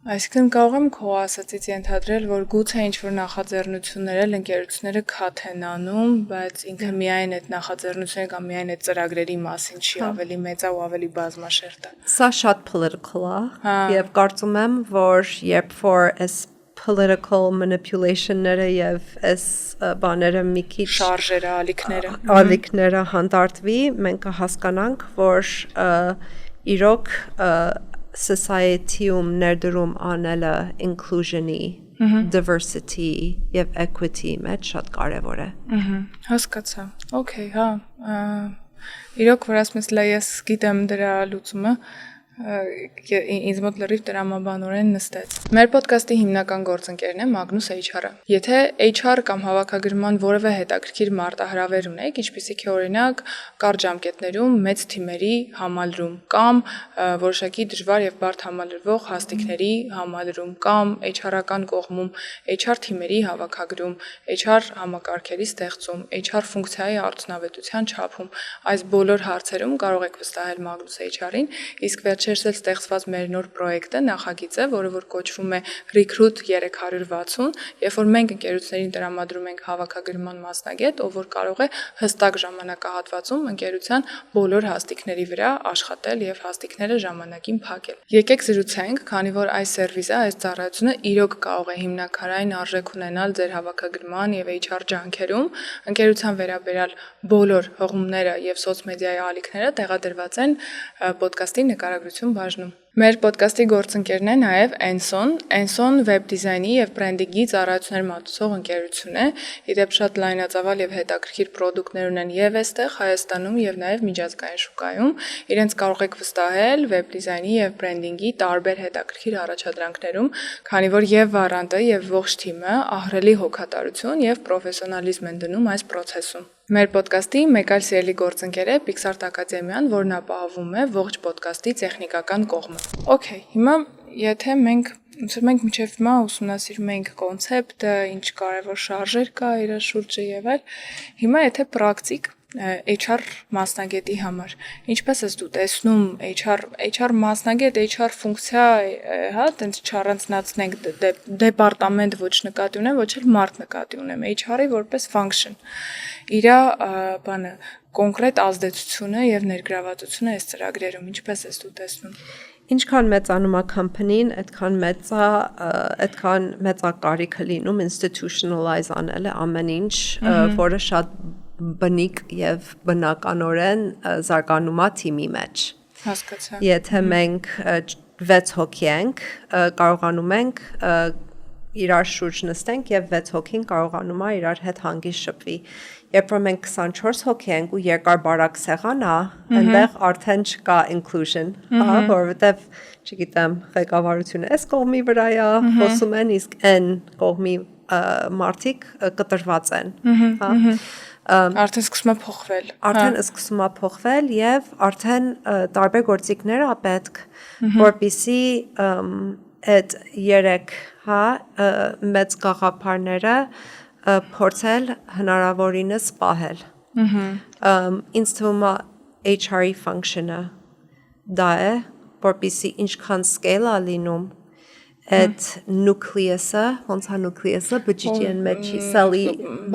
Այսինքն կարող եմ քո ասածից ենթադրել, որ գուցե ինչ-որ նախաձեռնություններ էլ ընկերությունները քաթ են անում, բայց ինքը միայն այդ նախաձեռնությունները կամ միայն այդ ծրագրերի մասին չի, ավելի մեծ է ու ավելի բազմաշերտ է։ Սա շատ political է, եւ կարծում եմ, որ երբ որ այս political manipulation-ները եւ այս բաները մի քիչ շարժերը, ալիքները հանդարտվի, մենք կհասկանանք, որ իրոք society-ում ներդրում անելը inclusion-ի, diversity եւ equity մեջ շատ կարեւոր է։ Հասկացա։ Okay, հա։ Իրոք որ ասես ես գիտեմ դրա լուծումը, ինձ մոտ լրիվ դրամաբանորեն նստեց։ Մեր ոդկասթի հիմնական գործընկերն է Magnus HR-ը։ Եթե HR կամ հավաքագրման որևէ հետաքրքիր մարտահրավեր ունեք, ինչպիսիք է օրինակ կարճ ժամկետներում մեծ թիմերի համալրում կամ որոշակի դժվար եւ բարդ համալրվող հաստիկների համալրում կամ HR-ական կողմում HR թիմերի հավաքագրում, HR համակարգերի ստեղծում, HR ֆունկցիայի արդյունավետության չափում, այս բոլոր հարցերում կարող եք վստահել Magnus HR-ին, իսկ վերջերս ստեղծված մեր նոր պրոյեկտը նախագիծ է, որը որ կոչվում է Recruit 360, երբ որ մենք ընկերություններին տրամադրում ենք հավաքագրման մասնագետ, ով որ կարող է հստակ ժամանակահատվածում ընկերության բոլոր հաստիկների վրա աշխատել եւ հաստիկները ժամանակին փակել։ Եկեք զրուցենք, քանի որ այս սերվիսը, այս ծառայությունը իրոք կարող է հիմնակարային արժեք ունենալ ձեր հավաքագրման եւ HR ջանքերում, ընկերության վերաբերյալ բոլոր հղումները եւ սոցմեդիայի ալիքները տեղադրված են ոդկասթի նկարագրություն բաժնում։ Մեր ոդկասթի գործընկերն է նաև Enson։ Enson վեբ դիզայնի եւ բրենդինգի ծառայություններ մատուցող ընկերություն է։ Իդեպ շատ լայնածավալ եւ հետաքրքիր պրոդուկտներ ունեն եւ այստեղ Հայաստանում եւ նաև միջազգային շուկայում։ Իրենց կարող եք վստահել վեբ դիզայնի եւ բրենդինգի տարբեր հետաքրքիր առաջադրանքներում, քանի որ եւ Վարանտը եւ ողջ թիմը ահռելի հոգատարություն եւ պրոֆեսիոնալիզմ են դնում այս process-ում։ Մեր ոդկասթի մեկ այլ սիրելի գործընկեր է Pixart Ակադեմիան, որն ապահովում է ողջ ոդկասթի տեխնիկական կողմը։ Okay, հիմա եթե մենք մինչև հիմա ուսումնասիրում ենք կոնցեպտը, ինչ կարևոր շարժեր կա իր շուրջը եւ այլ, հիմա եթե պրակտիկ HR մասնագետի համար, ինչպես ես դու տեսնում HR մասնագետ, HR ֆունկցիա, հա, տենց չառանձնացնենք դեպարտամենտ ոչ նկատի ունեմ, ոչ էլ մարդ նկատի ունեմ, HR-ի որպես function։ Իրա բանը կոնկրետ ազդեցությունը եւ ներգրավվածությունը այս ծրագրերում ինչպես ես դու տեսնում։ Ինչքան մեծանում է company-ն, այդքան մեծ է կարիքը լինում institutionalize անել ամեն ինչ, որը շատ բնիկ եւ բնականորեն զարգանում է թիմի մեջ։ Հասկացա։ Եթե մենք 6 հոգի ենք, կարողանում ենք իրար շուրջ նստենք եւ 6 հոգին կարողանում է իրար հետ հանգիստ շփվի։ Երբ որ մենք 24 հոգի ենք ու երկար բարակ սեղան է, այնտեղ արդեն չկա inclusion, հա, որովհետեւ, չգիտեմ, ղեկավարությունը այս կողմի վրա է, խոսում են, իսկ այն կողմի մարդիկ կտրված են, հա։ Արդեն սկսում է փոխվել։ Արդեն սկսում է փոխվել եւ արդեն տարբեր գործիքներ է պետք, որպեսզի այդ 3, հա, մեծ գաղափարները փորձել հնարավորինս պահել։ Ինձ թվում է HR-ի function-ը դա է, որպեսզի ինչքան scale է լինում, այդ nucleus-ը, ոնց է nucleus-ը, բջիջի մեջի cell-ի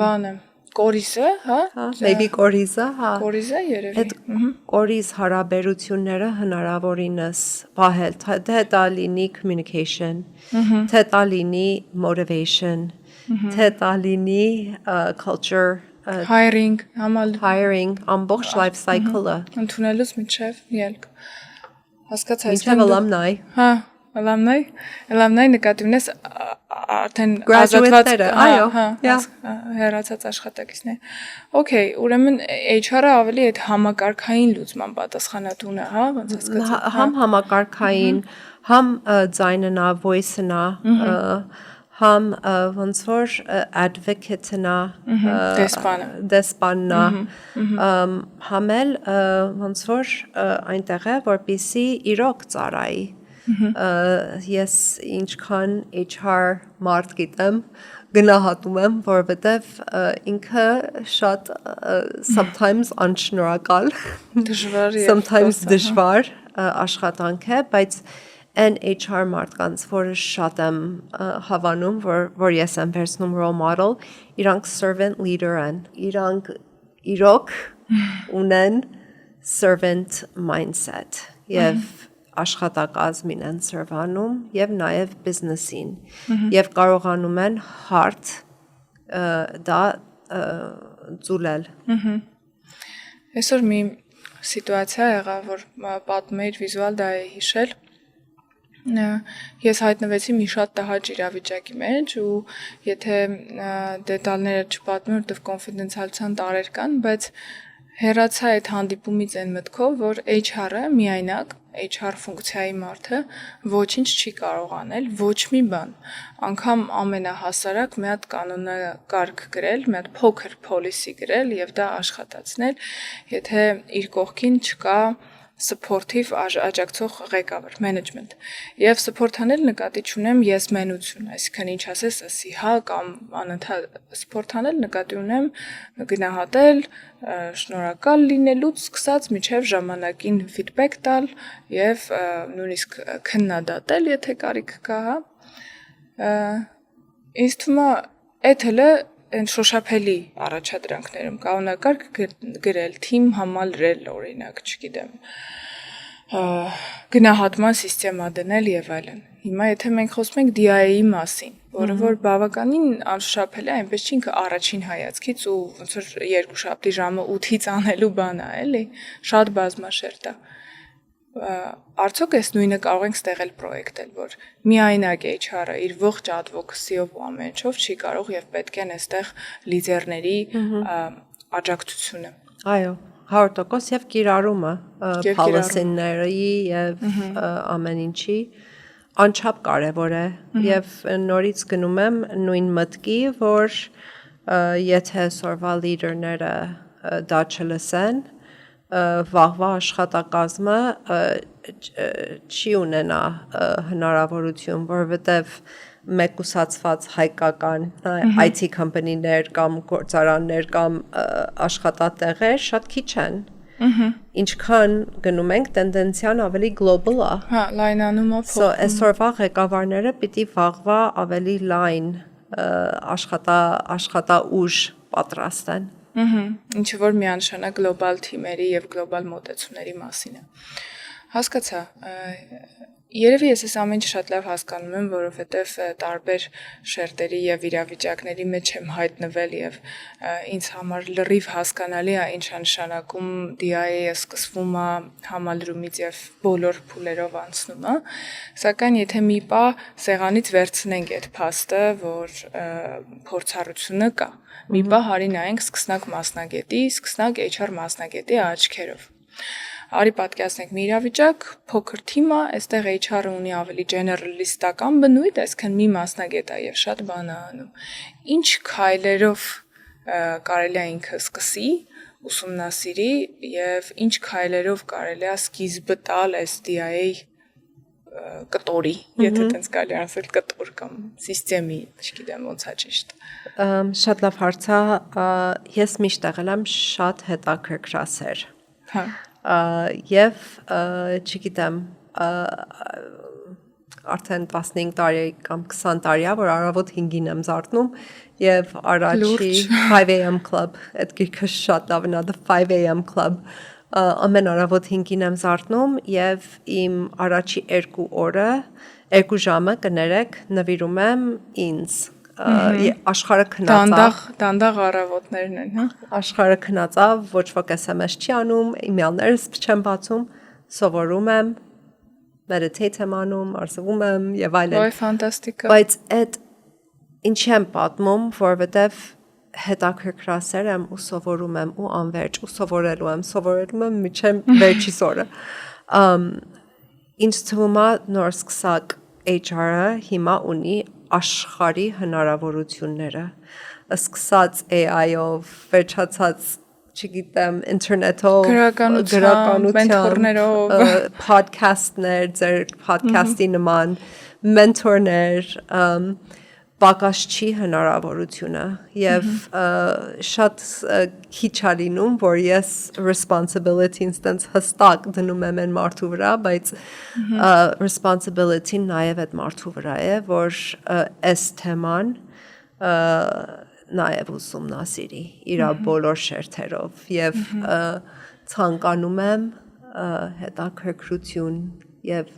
բանը կորիզը, հա? Maybe կորիզը, հա։ Կորիզը երևի։ Այդ կորիզ հարաբերությունները հնարավորինս պահել, թե դա լինի communication, թե դա լինի motivation, թե դա լինի culture, hiring, ամբողջ life cycle-ը։ Ընդունելուց մինչև ելք։ Հասկացա, Մինչև alumni։ Հա, alumni նկատի ունես արդեն Graduate-ները, այո, հեռացած աշխատակիցներ։ Okay, ուրեմն HR-ը ավելի այդ համակարգային լուծման պատասխանատուն է, հա, ոնց հասկացա։ Համ համակարգային, համ ձայնն է, voice-ն է, համ ոնց որ advocate-ն է, դեսպանն է, համ էլ ոնց որ այնտեղ է, որպեսզի իրոք ծառայի։ Ես ինչքան HR մարդ գիտեմ, գնահատում եմ, որովհետև ինքը շատ sometimes անշնորհակալ, sometimes դժվար աշխատանք է, բայց այն HR մարդկանց, որը շատ եմ հավանում, որ ես եմ վերցնում role model, իրանք servant leader են, իրանք իրոք ունեն servant mindset եւ աշխատակազմին են սրվանում եւ նաեւ բիզնեսին եւ կարողանում են hard դա ծուլել։ Այսօր մի սիտուացիա եղավ, որ պատմում էի վիզուալ դա է հիշել։ Ես հայտնվեցի մի շատ տհաճ իրավիճակի մեջ ու եթե դետալները չպատմեմ, որտեղ կոնֆիդենցիալության տարեր կան, բայց հեռացա այդ հանդիպումից այն մտքով, որ HR-ը միայնակ HR ֆունկցիայի մարդը ոչինչ չի կարող անել, ոչ մի բան։ Անկամ ամենահասարակ մի հատ կանոնակարգ գրել, մի հատ փոքր policy գրել եւ դա աշխատացնել, եթե իր կողքին չկա supportive աջակցող ղեկավար, management։ Եվ support-անել նկատի չունեմ ես մենություն, այսինքն ինչ ասես, ասի հա կամ անընդհատ support-անել նկատի ունեմ գնահատել, շնորհակալ լինելուց սկսած մինչև ժամանակին feedback տալ եւ նույնիսկ քննադատել, եթե կարիք կա, հա։ Ինձ թվում է այդ հələ այն շոշափելի առաջադրանքներում կանոնակարգ գրել, թիմ համալրել, օրինակ, չգիտեմ, գնահատման սիստեմա դնել եւ այլն։ Հիմա եթե մենք խոսում ենք DIA-ի մասին, որը որ բավականին անշոշափելի է, այնպես չի ինքը առաջին հայացքից ու ոնց որ երկուշաբթի ժամը 8-ից անելու բան է, էլի, շատ բազմաշերտ է։ Արդյոք այս նույնը կարող ենք ստեղել պրոյեկտել, որ միայնակ HR-ը իր ողջ advocacy-ով ու ամեն ինչով չի կարող եւ պետք է այստեղ լիդերների աջակցությունը։ Այո, 100% եւ կիրառումը policy-ների եւ ամեն ինչի անչափ կարևոր է եւ նորից գնում եմ նույն մտքի, որ եթե սորվա լիդերները դա չլսեն, վաղվա աշխատակազմը չի ունենա հնարավորություն, որովհետև մեկուսացված հայկական IT կամպանիներ կամ գործարաններ կամ աշխատատեղեր շատ քիչ են։ Ինչքան գնում ենք, տենդենցիան ավելի գլոբալ է։ Հա, լայնանում է։ So, այսօրվա ղեկավարները պիտի վաղվա ավելի լայն աշխատաուժ պատրաստեն։ Ինչը որ միանշանակ գլոբալ թիմերի եւ գլոբալ մոտեցումների մասին է։ Հասկացա։ Երևի ես այս ամենը շատ լավ հասկանում եմ, որովհետեւ տարբեր շերտերի եւ իրավիճակների մեջ եմ հայտնվել եւ ինձ համար լրիվ հասկանալի է ինչ նշանակում DIA-ը սկսվում է համալրումից եւ բոլոր փուլերով անցնում է, սակայն եթե մի պա սեղանից վերցնենք այդ փաստը, որ փորձառությունը կա, մի պա հարի նայենք սկսնակ մասնագետի, սկսնակ HR մասնագետի աչքերով։ Արի պատկերացնենք մի իրավիճակ, փոքր թիմ է, այստեղ HR-ը ունի ավելի generalist-ական բնույթ, այսինքն մի մասնագետ է եւ շատ բան է անում։ Ինչ քայլերով կարելի է ինքը սկսի, ուսումնասիրի եւ ինչ քայլերով կարելի է սկիզբը տալ այս DIA կտորի, եթե տենց կարելի ասել կտոր կամ սիստեմի, չգիտեմ ոնց է ճիշտ։ Շատ լավ հարց է, ես միշտ եղել եմ շատ հետաքրքրասեր։ Հա։ Եվ չգիտեմ, արդեն 15 տարի կամ 20 տարի է, որ առավոտ 5-ին եմ զարթնում եւ առաջի 5 AM club, այդ գիրքը շատ լավն է, the 5 AM club, ամեն առավոտ 5-ին եմ զարթնում եւ իմ առաջի 2 օրը, 2 ժամը կներեք նվիրում եմ ինձ աշխարհը քնածա դանդաղ առավոտներն են, հա։ Աշխարհը քնածա, ոչ ոք SMS չի անում, email-ներս չեմ բացում, սովորում եմ, meditate եմ անում, արսվում եմ եւ այլն։ Ոյ ֆանտաստիկա։ Բայց այդ ինչի եմ պատմում, որովհետեւ հետաքրքրասեր եմ ու սովորում եմ ու անverջ ու սովորելու եմ միջև վերջի օրը։ Ինչ թվում է նոր սկսակ HR-ը հիմա ունի աշխարհի հնարավորությունները, սկսած AI-ով, վերջացած, չգիտեմ, ինտերնետով, գրականությամբ, podcast-ներ, ձեր podcast-ի նման, մենթորներ, պակաս չի հնարավորությունը եւ շատ քիչ է լինում, որ ես responsibility-ն ստենց հստակ դնում եմ այն մարդու վրա, բայց responsibility-ն նաեւ այդ մարդու վրա է, որ այս թեման նաեւ ուսումնասիրի իր բոլոր շերտերով եւ ցանկանում եմ հետաքրքրություն եւ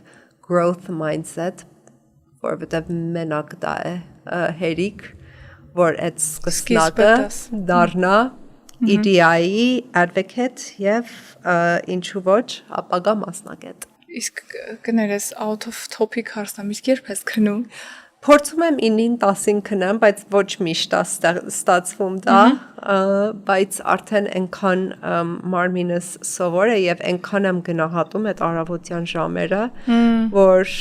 growth mindset, որովհետեւ մենակ դա է հերիք, որ այդ սկսնակը դառնա EDI-ի advocate եւ ինչու ոչ ապագա մասնագետ։ Իսկ կներես out of topic հարցամ, իսկ երբ ես քնում։ Փորձում եմ 9-ին 10-ին քնեմ, բայց ոչ միշտ է ստացվում դա, բայց արդեն այնքան մարմինս սովոր է եւ այնքան եմ գնահատում այդ առավոտյան ժամերը, որ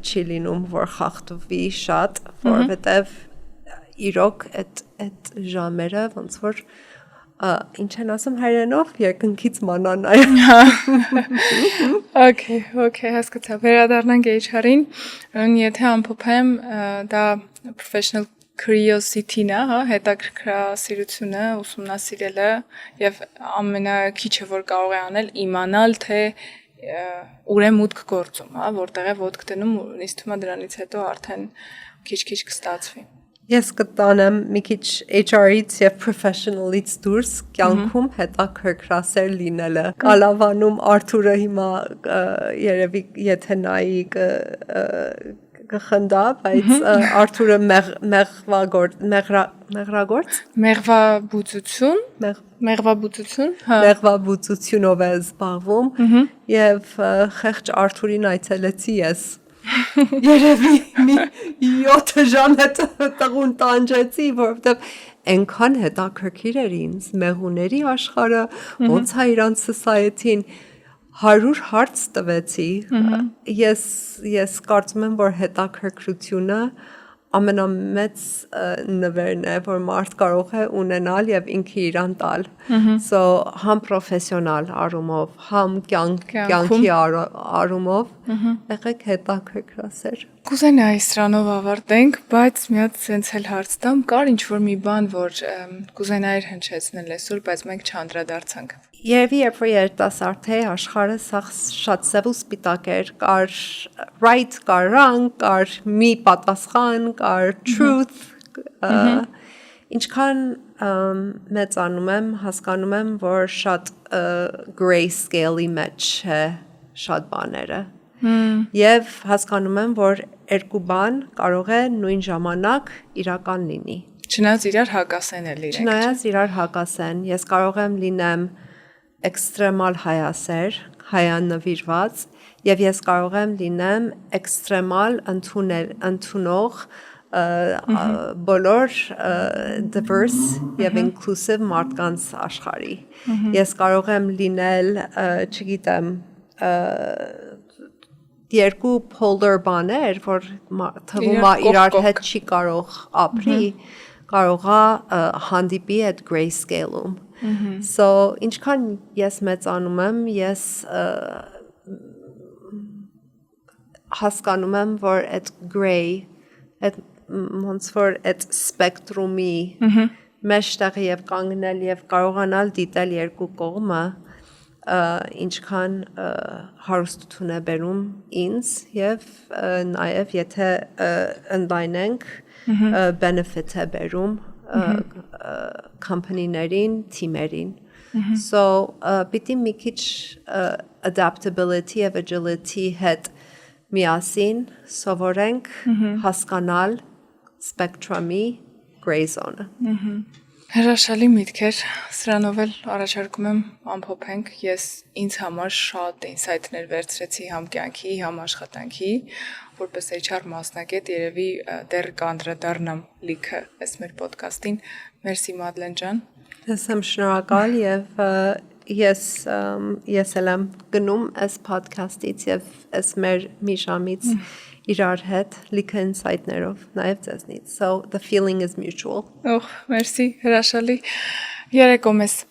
չի լինում, որ խախտվի շատ, որովհետեւ իրոք այդ ժամերը ոնց որ ինչ են ասում հայերենով, երկնքից մանան այ։ Okay, հասկացա։ Վերադառնանք HR-ին, եթե ամփոփեմ, դա professional curiosity-ն է, հա, հետաքրքրասիրությունը, ուսումնասիրելը եւ ամենակիչը որ կարող է անել, իմանալ թե ուր է մուտք գործում, հա, որտեղ է ոտք դնում, ինձ թվում է դրանից հետո արդեն քիչ-քիչ կստացվի։ Ես կտանեմ մի քիչ HR-ից եւ professional-ից դուրս կյանքում հետաքրքրասեր լինելը։ Կալավանում Արթուրը հիմա երևի եթե նայի կխնդա, բայց Արթուրը մեղվաբուծություն, մեղվաբուծությունով է զբաղվում եւ խեղճ Արթուրին այցելեցի ես։ Երևի մի 7 ժամ հետ տղուն տանջեցի, որովհետեւ այնքան հետաքրքիր էր ինձ մեղուների աշխարհը, ոնց է իրանց society-ին 100 հարց տվեցի։ Ես կարծում եմ, որ հետաքրքրությունը ամենամեծ նվերն է, որ մարդ կարող է ունենալ եւ ինքը իրան տալ։ So համ պրոֆեսիոնալ առումով, համ կյանքի առումով եղեք հետաքրքրասեր։ Կուզենայի սրանով ավարտենք, բայց մի հատ սենց էլ հարց տամ, կար ինչ-որ մի բան, որ կուզենայիր հնչեցնել այսօր, բայց մենք չանդրադարձանք։ Երևի երբ որ երիտասարդ է, աշխարհը շատ սև ու սպիտակ էր, կար right, կար wrong, կար մի պատասխան, կար truth, ինչքան մեծանում եմ, հասկանում եմ, որ շատ gray scale-ի մեջ է շատ բաները, եւ հասկանում եմ, որ երկու բան կարող է նույն ժամանակ իրական լինի։ Չնայած իրար հակասեն էլ իրենք։ Չնայած իրար հակասեն, ես կարող եմ լինեմ էքստրեմալ հայասեր, հայանվիրված, եւ ես կարող եմ լինեմ էքստրեմալ ընդունող բոլոր diverse եւ inclusive մարդկանց աշխարհի։ Ես կարող եմ լինել, չգիտեմ, երկու polar բաներ, որ թվում է իրար հետ չի կարող ապրի, կարողա հանդիպի այդ gray scale-ում։ So ինչքան ես մեծանում եմ, ես հասկանում եմ, որ այդ gray, այդ ոնց որ այդ սպեկտրումի մեջտեղը եւ կանգնել եւ կարողանալ դիտել երկու կողմը, ինչքան հարստություն է բերում ինձ եւ նաեւ եթե ընդայնենք benefit է բերում company-ներին, թիմերին։ So պիտի մի քիչ adaptability եւ agility հետ միասին սովորենք հասկանալ spectrum-ի gray zone-ը։ Հրաշալի միտքեր, սրանով էլ առաջարկում եմ ամփոփենք, ես ինձ համար շատ ինսայթներ վերցրեցի համ կյանքի, համ աշխատանքի, որպես HR մասնագետ երևի դեռ կանդրադառնամ լիքը այս մեր ոդկասթին։ Մերսի Մադլեն ջան։ Ես եմ շնորհակալ եւ ես էլ եմ գնում այս podcast-ից եւ այս մեր մի ժամից իրար հետ լիքը ինսայթներով նաեւ ձեզնից. So the feeling is mutual. Մերսի, հրաշալի։ Երեկո մեզ